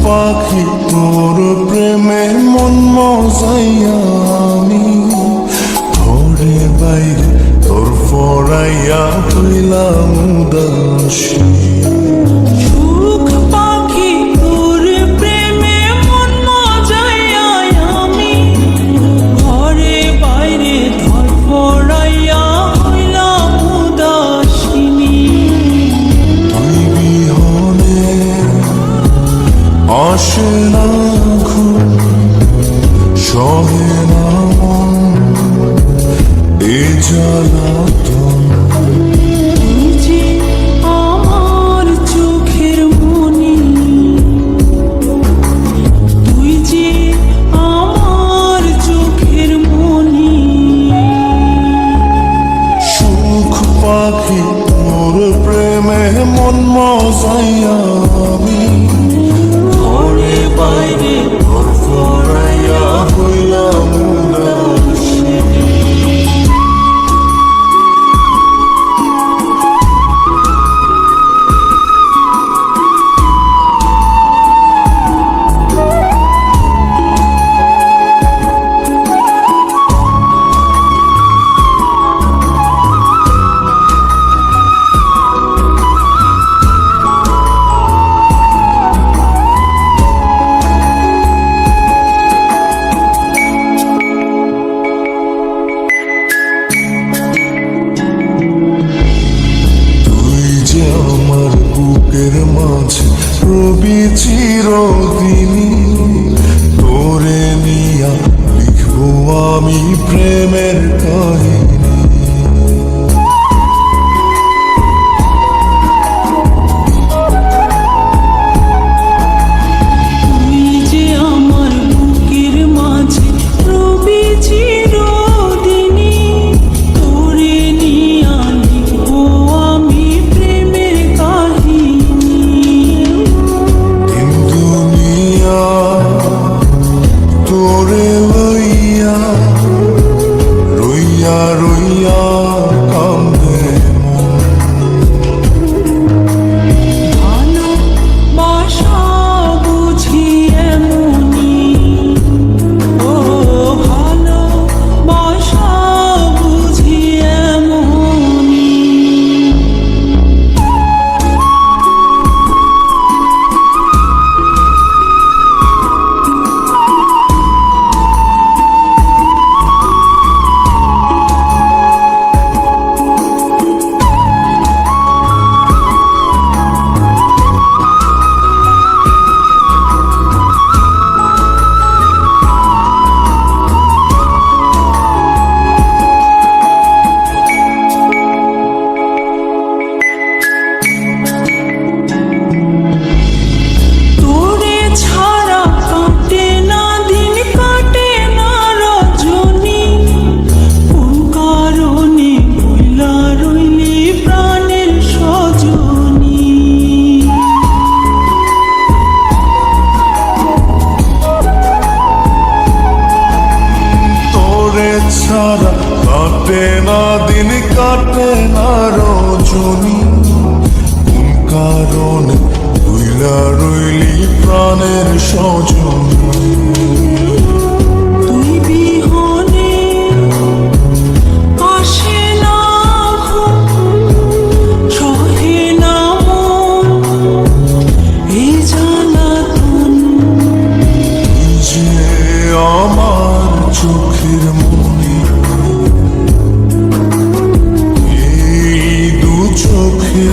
পাখি তোর প্রেমে মন মজাইয়া আমি ঘরে বাইরে তোর ফরাইয়া হইলাম উদাসী। সুখ পাখি তোর প্রেমে মন মজাইয়া আমি ঘরে বাইরে ধর ফরাইয়া হইলাম উদাসিনী। তুই বিহনে আসে না ঘুম, সহে না মন এ জ্বালাতন। তুই যে আমার চোখের মনি, তুই যে আমার চোখের মনি। সুখ পাখি তোর প্রেমে মন মজাইয়া আমি ঘরে বাইরে তোর ফরাইয়া হইলাম উদাসী। আমার বুকের মাঝে রবি চিরদিনী, তোরে নিয়া লিখবো আমি প্রেমের কাহিনী। তুই যে আমার বুকের মাঝে রবি চিরদিনী, তোরে নিয়া লিখবো আমি প্রেমের কাহিনী। দিন দুনিয়া তোরে লইয়া রইয়া রইয়া কান্দে ভালোবাসা বুঝি এমনি, ও ভালোবাসা বুঝি এমনি। তোরে ছাড়া কাটে না দিন, কাটে না রজনী, কোন কারণে ভুলা রইলি প্রাণের সজনী। তোরে ছাড়া কাটে না দিন, কাটে না রজনী, কোন কারণে ভুইলা রইলি প্রাণের সজনী। তুই বিহনে আসে না ঘুম, সহে না মন এই জ্বালাতন। তুই যে আমার চোখের মনি, এই দু চোখে